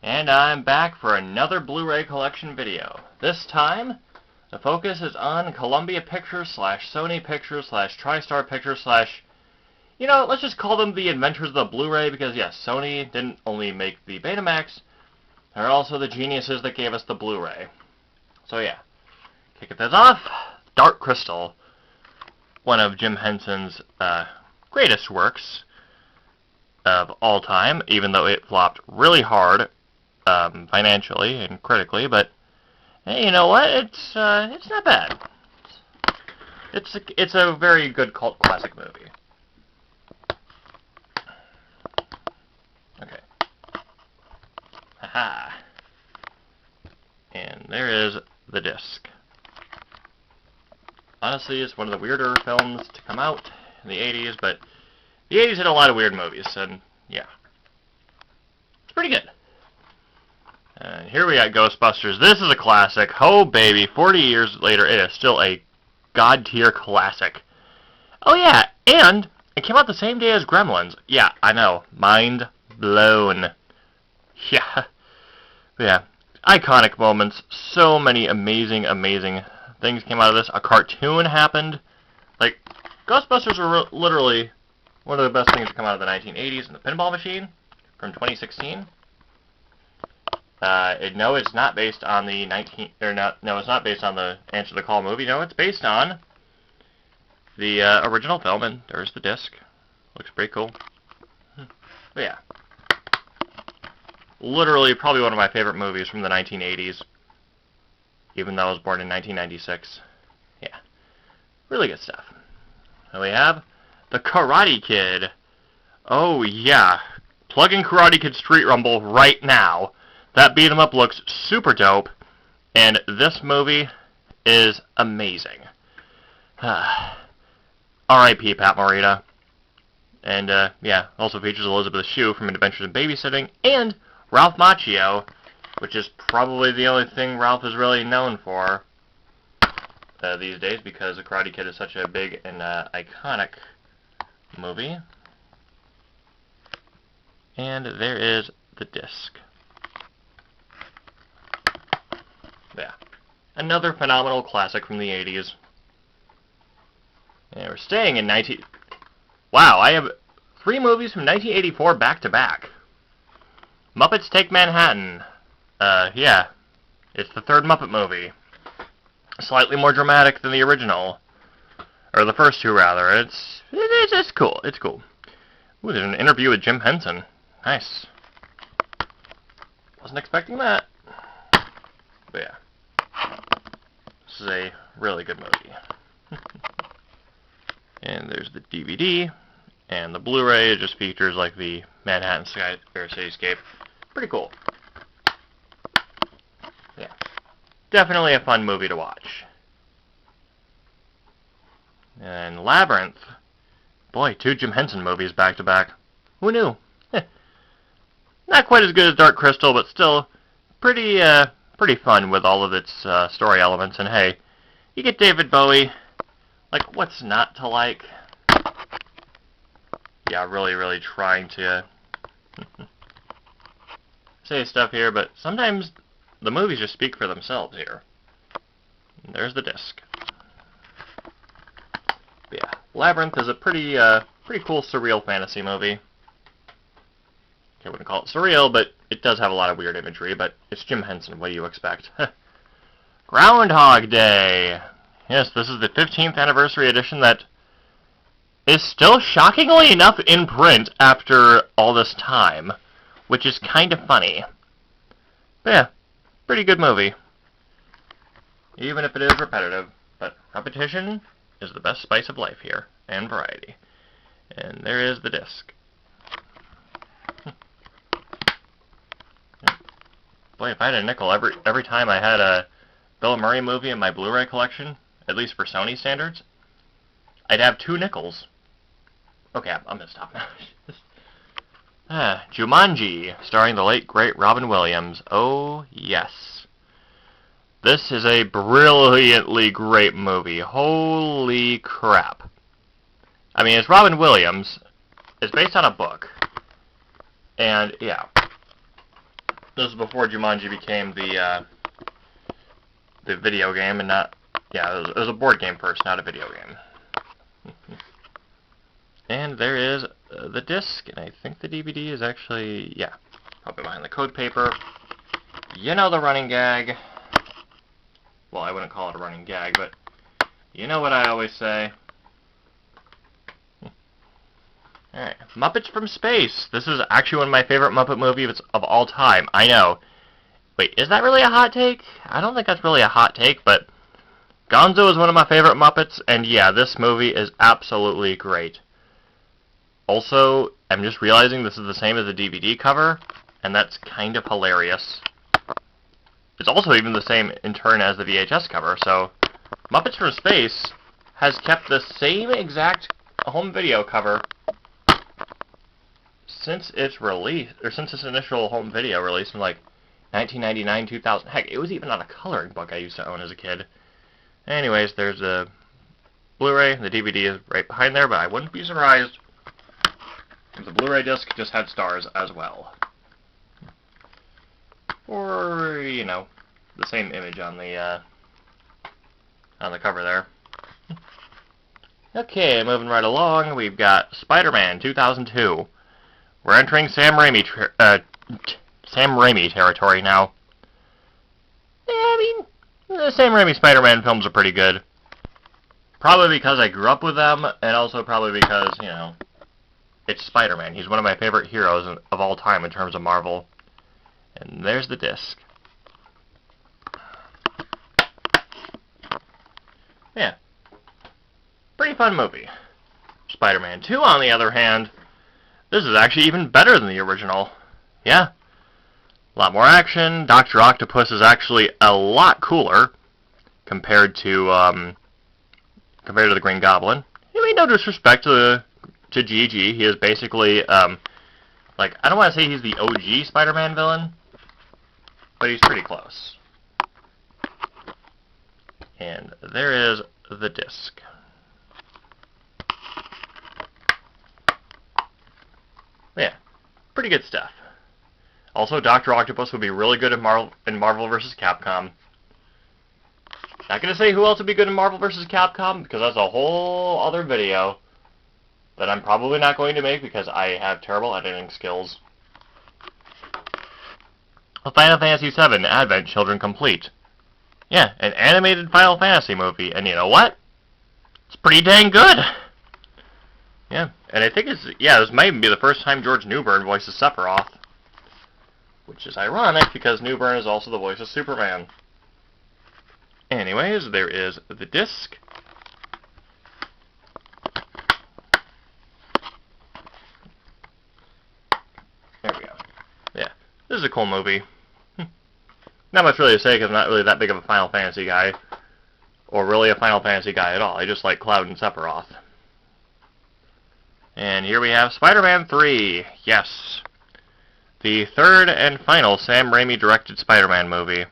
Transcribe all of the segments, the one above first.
And I'm back for another Blu-ray collection video. This time, the focus is on Columbia Pictures / Sony Pictures / TriStar Pictures / let's just call them the inventors of the Blu-ray because, yes, Sony didn't only make the Betamax, they're also the geniuses that gave us the Blu-ray. So yeah, kicking this off, Dark Crystal, one of Jim Henson's greatest works of all time, even though it flopped really hard financially and critically, but hey, you know what? It's not bad. It's a very good cult classic movie. Okay. Haha. And there is the disc. Honestly, it's one of the weirder films to come out in the 80s, but the 80s had a lot of weird movies, and yeah. It's pretty good. And here we got Ghostbusters. This is a classic. Oh, baby. 40 years later, it is still a god-tier classic. Oh, yeah, and it came out the same day as Gremlins. Yeah, I know. Mind blown. Yeah. Yeah. Iconic moments. So many amazing, amazing things came out of this. A cartoon happened. Like, Ghostbusters were literally one of the best things to come out of the 1980s. And the Pinball Machine from 2016. No, it's not based on the it's not based on the Answer the Call movie. No, it's based on the original film, and there's the disc. Looks pretty cool. But yeah, literally probably one of my favorite movies from the 1980s, even though I was born in 1996. Yeah, really good stuff. And we have the Karate Kid. Oh yeah, plug in Karate Kid Street Rumble right now. That beat 'em up looks super dope, and this movie is amazing. R.I.P. Pat Morita. And, yeah, also features Elizabeth Shue from Adventures in Babysitting, and Ralph Macchio, which is probably the only thing Ralph is really known for these days, because The Karate Kid is such a big and iconic movie. And there is the disc. Yeah. Another phenomenal classic from the 80s. And we're staying in Wow, I have 3 movies from 1984 back to back. Muppets Take Manhattan. Yeah. It's the third Muppet movie. Slightly more dramatic than the original. Or the first two, rather. It's cool. It's cool. Ooh, there's an interview with Jim Henson. Nice. Wasn't expecting that. But yeah. This is a really good movie. And there's the DVD, and the Blu-ray. It just features like the Manhattan cityscape. Pretty cool. Yeah. Definitely a fun movie to watch. And Labyrinth. Boy, 2 Jim Henson movies back to back. Who knew? Not quite as good as Dark Crystal, but still pretty fun with all of its story elements. And hey, you get David Bowie. Like, what's not to like? Yeah, really trying to say stuff here, but sometimes the movies just speak for themselves here. And there's the disc. But yeah, Labyrinth is a pretty cool surreal fantasy movie. I wouldn't call it surreal, but it does have a lot of weird imagery, but it's Jim Henson. What do you expect? Groundhog Day. Yes, this is the 15th anniversary edition that is still shockingly enough in print after all this time, which is kind of funny. But yeah, pretty good movie. Even if it is repetitive, but repetition is the best spice of life here, and variety. And there is the disc. Boy, if I had a nickel every time I had a Bill Murray movie in my Blu-ray collection, at least for Sony standards, I'd have 2 nickels. Okay, I'm gonna stop now. Jumanji, starring the late, great Robin Williams. Oh, yes. This is a brilliantly great movie. Holy crap. I mean, it's Robin Williams. It's based on a book. And, yeah. This is before Jumanji became the video game, and not... Yeah, it was a board game first, not a video game. And there is the disc, and I think the DVD is actually... Yeah, probably behind the code paper. You know the running gag. Well, I wouldn't call it a running gag, but you know what I always say. Alright, Muppets from Space. This is actually one of my favorite Muppet movies of all time. I know. Wait, is that really a hot take? I don't think that's really a hot take, but Gonzo is one of my favorite Muppets, and yeah, this movie is absolutely great. Also, I'm just realizing this is the same as the DVD cover, and that's kind of hilarious. It's also even the same in turn as the VHS cover, so Muppets from Space has kept the same exact home video cover since its release, or since its initial home video release in like 1999, 2000. Heck, it was even on a coloring book I used to own as a kid. Anyways, there's a Blu-ray. The DVD is right behind there, but I wouldn't be surprised if the Blu-ray disc just had stars as well. Or, you know, the same image on the cover there. Okay, moving right along, we've got Spider-Man 2002. We're entering Sam Raimi territory now. Yeah, I mean, the Sam Raimi Spider-Man films are pretty good. Probably because I grew up with them, and also probably because, you know, it's Spider-Man. He's one of my favorite heroes of all time in terms of Marvel. And there's the disc. Yeah. Pretty fun movie. Spider-Man 2, on the other hand, this is actually even better than the original. Yeah. A lot more action. Dr. Octopus is actually a lot cooler compared to the Green Goblin. I mean, no disrespect to Gigi. He is basically, like, I don't want to say he's the OG Spider-Man villain, but he's pretty close. And there is the disc. Yeah, pretty good stuff. Also, Dr. Octopus would be really good in Marvel vs. Capcom. Not gonna say who else would be good in Marvel vs. Capcom, because that's a whole other video that I'm probably not going to make because I have terrible editing skills. Final Fantasy VII Advent Children complete. Yeah, an animated Final Fantasy movie, and you know what? It's pretty dang good! Yeah, and I think this might even be the first time George Newbern voices Sephiroth. Which is ironic, because Newbern is also the voice of Superman. Anyways, there is the disc. There we go. Yeah, this is a cool movie. Not much really to say, because I'm not really that big of a Final Fantasy guy. Or really a Final Fantasy guy at all. I just like Cloud and Sephiroth. And here we have Spider-Man 3. Yes. The third and final Sam Raimi directed Spider-Man movie.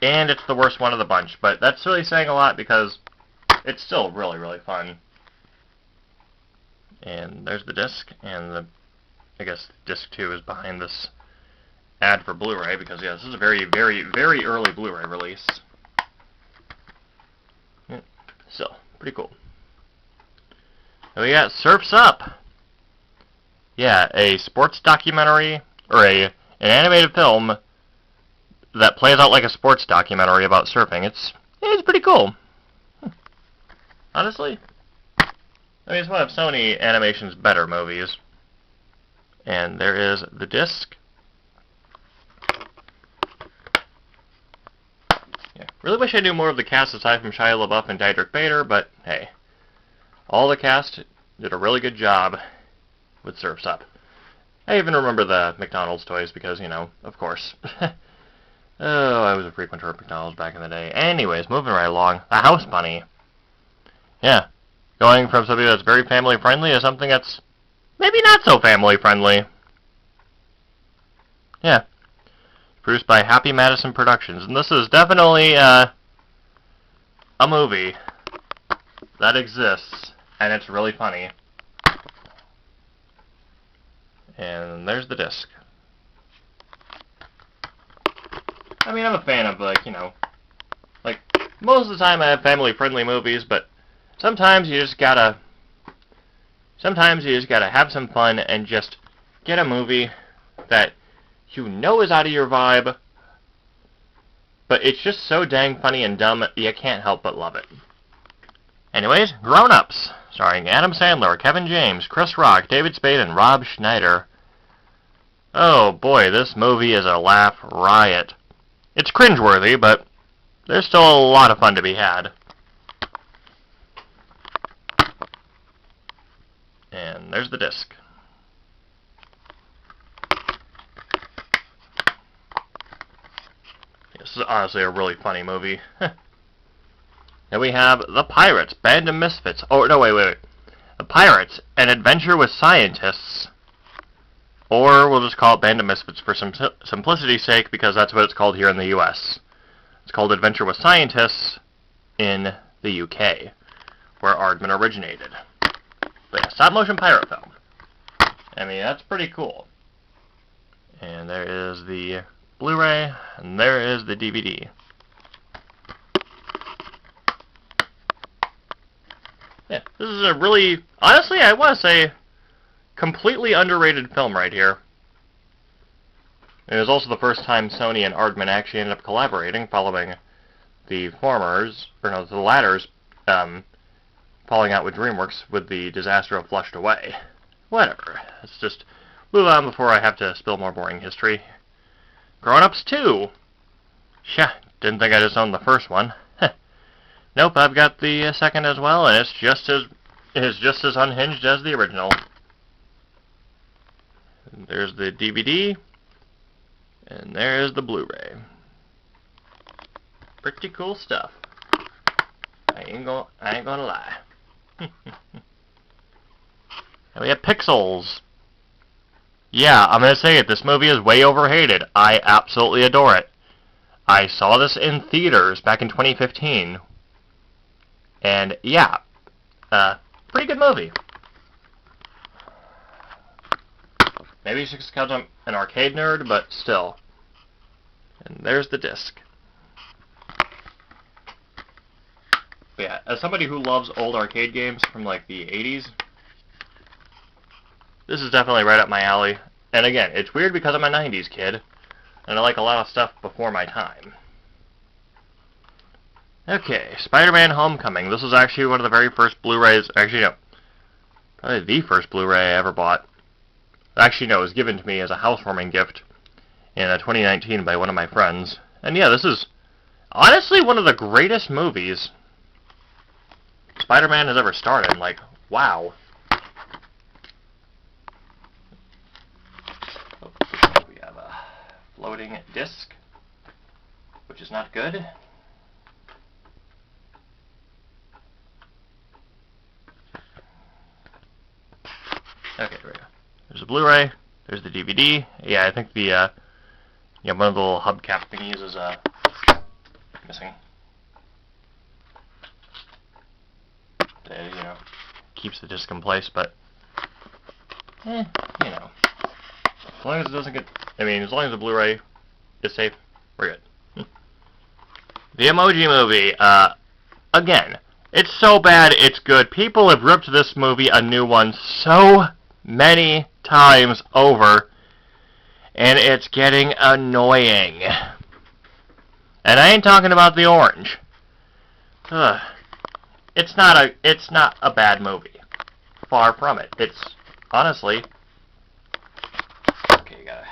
And it's the worst one of the bunch, but that's really saying a lot because it's still really, really fun. And there's the disc, and I guess disc 2 is behind this ad for Blu-ray, because yeah, this is a very, very, very early Blu-ray release. Yeah, still, pretty cool. And we got Surf's Up. Yeah, a sports documentary, or an animated film that plays out like a sports documentary about surfing. It's pretty cool. Honestly. I mean, it's one of Sony Animation's better movies. And there is the disc. Yeah, really wish I knew more of the cast aside from Shia LaBeouf and Diedrich Bader, but hey. All the cast did a really good job with Surf's Up. I even remember the McDonald's toys because, you know, of course. Oh, I was a frequenter of McDonald's back in the day. Anyways, moving right along. The House Bunny. Yeah. Going from something that's very family-friendly to something that's maybe not so family-friendly. Yeah. Produced by Happy Madison Productions. And this is definitely a movie that exists, and it's really funny. And there's the disc. I mean, I'm a fan of, like, you know, like, most of the time I have family-friendly movies, but sometimes you just gotta have some fun and just get a movie that you know is out of your vibe, but it's just so dang funny and dumb, you can't help but love it. Anyways, Grown Ups, starring Adam Sandler, Kevin James, Chris Rock, David Spade, and Rob Schneider. Oh boy, this movie is a laugh riot. It's cringeworthy, but there's still a lot of fun to be had. And there's the disc. This is honestly a really funny movie. Then we have The Pirates, Band of Misfits. Oh, no, wait. The Pirates, An Adventure with Scientists. Or we'll just call it Band of Misfits for simplicity's sake, because that's what it's called here in the US. It's called Adventure with Scientists in the UK, where Aardman originated. But yeah, stop-motion pirate film. I mean, that's pretty cool. And there is the Blu-ray, and there is the DVD. Yeah, this is a really, honestly, I want to say, completely underrated film right here. It was also the first time Sony and Aardman actually ended up collaborating, following the latter's falling out with DreamWorks with the disaster of Flushed Away. Whatever. Let's just move on before I have to spill more boring history. Grown Ups 2. Didn't think I just owned the first one. Nope, I've got the second as well, and it's just as unhinged as the original. And there's the DVD, and there's the Blu-ray. Pretty cool stuff. I ain't gonna lie. And we have Pixels. Yeah, I'm gonna say it. This movie is way overhated. I absolutely adore it. I saw this in theaters back in 2015. And yeah, pretty good movie. Maybe it's just because I'm an arcade nerd, but still. And there's the disc. But yeah, as somebody who loves old arcade games from like the 80s, this is definitely right up my alley. And again, it's weird because I'm a 90s kid, and I like a lot of stuff before my time. Okay, Spider-Man Homecoming. This was actually one of the very first Blu-rays, actually no, probably the first Blu-ray I ever bought. Actually no, it was given to me as a housewarming gift in 2019 by one of my friends. And yeah, this is honestly one of the greatest movies Spider-Man has ever starred in. Like, wow. We have a floating disc, which is not good. Okay, there we go. There's a Blu-ray. There's the DVD. Yeah, I think the one of the little hubcap thingies is missing. It, keeps the disc in place, but as long as it doesn't get, as long as the Blu-ray is safe, we're good. The Emoji Movie. Again, it's so bad it's good. People have ripped this movie a new one so many times over, and it's getting annoying. And I ain't talking about the orange. Ugh. It's not a bad movie. Far from it. It's honestly. Okay, you gotta.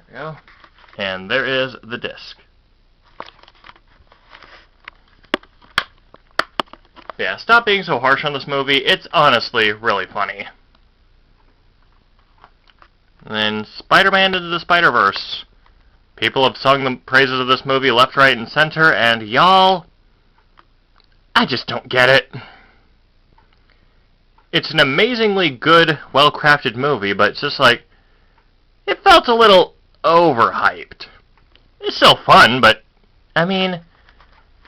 There we go. And there is the disc. Yeah, stop being so harsh on this movie. It's honestly really funny. And then Spider-Man Into the Spider-Verse. People have sung the praises of this movie left, right, and center, and y'all, I just don't get it. It's an amazingly good, well-crafted movie, but it's just like, it felt a little overhyped. It's still fun, but,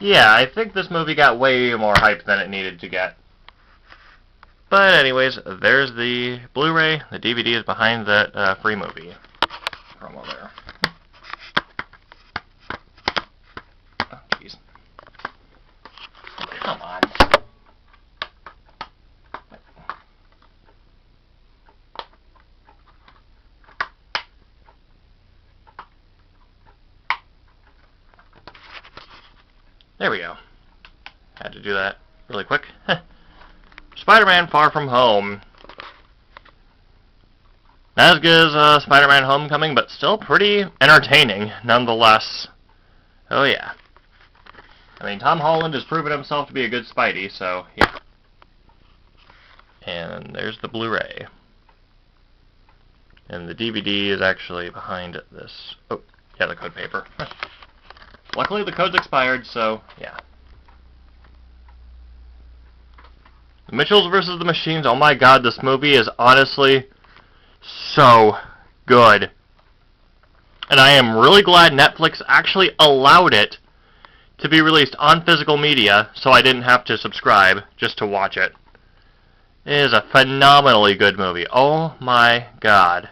Yeah, I think this movie got way more hype than it needed to get. But anyways, there's the Blu-ray. The DVD is behind that free movie promo there. Oh, jeez. Oh, come on. There we go. Had to do that really quick. Spider-Man Far From Home. Not as good as Spider-Man Homecoming, but still pretty entertaining, nonetheless. Oh yeah. I mean, Tom Holland has proven himself to be a good Spidey, so yeah. And there's the Blu-ray. And the DVD is actually behind this. Oh, yeah, the code paper. Luckily, the code's expired, so yeah. The Mitchells vs. the Machines. Oh my god, this movie is honestly so good. And I am really glad Netflix actually allowed it to be released on physical media, so I didn't have to subscribe just to watch it. It is a phenomenally good movie. Oh my god.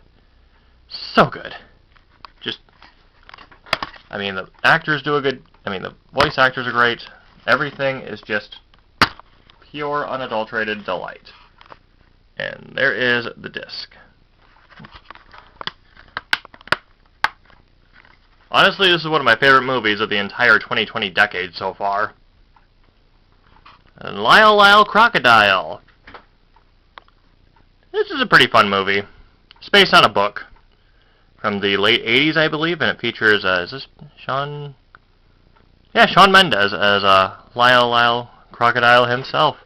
So good. Just, I mean, the actors do a good, the voice actors are great. Everything is just pure, unadulterated delight. And there is the disc. Honestly, this is one of my favorite movies of the entire 2020 decade so far. And Lyle Crocodile. This is a pretty fun movie. It's based on a book from the late 80s, I believe, and it features, is this Shawn? Yeah, Shawn Mendes as Lyle Crocodile himself.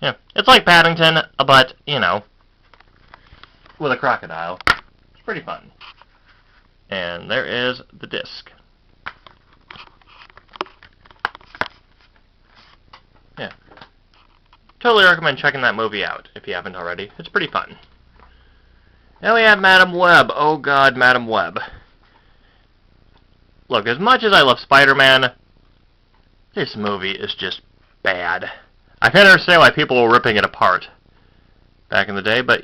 Yeah, it's like Paddington, but, with a crocodile. It's pretty fun. And there is the disc. Yeah. Totally recommend checking that movie out, if you haven't already. It's pretty fun. Now we have Madam Web. Oh god, Madam Web. Look, as much as I love Spider-Man, this movie is just bad. I can't understand why people were ripping it apart back in the day, but,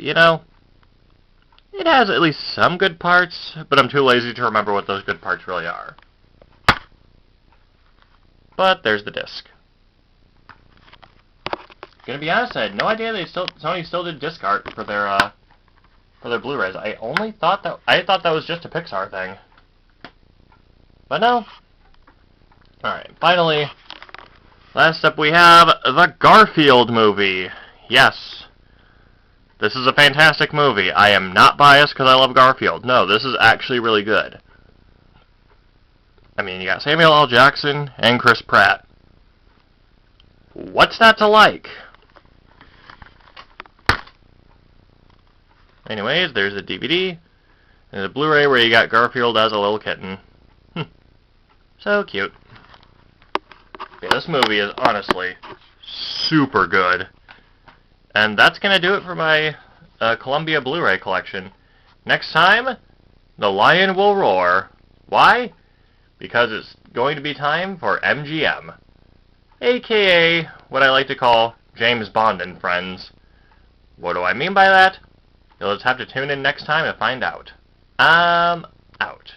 it has at least some good parts, but I'm too lazy to remember what those good parts really are. But there's the disc. Gonna be honest, I had no idea Sony still did disc art for their Blu-rays. I thought that was just a Pixar thing. But no. Alright, finally, last up we have the Garfield movie. Yes. This is a fantastic movie. I am not biased because I love Garfield. No, this is actually really good. I mean, you got Samuel L. Jackson and Chris Pratt. What's not to like? Anyways, there's a DVD. There's a Blu-ray where you got Garfield as a little kitten. So cute. Yeah, this movie is honestly super good. And that's going to do it for my Columbia Blu-ray collection. Next time, The Lion Will Roar. Why? Because it's going to be time for MGM. AKA what I like to call James Bond and Friends. What do I mean by that? You'll just have to tune in next time and find out. I'm out.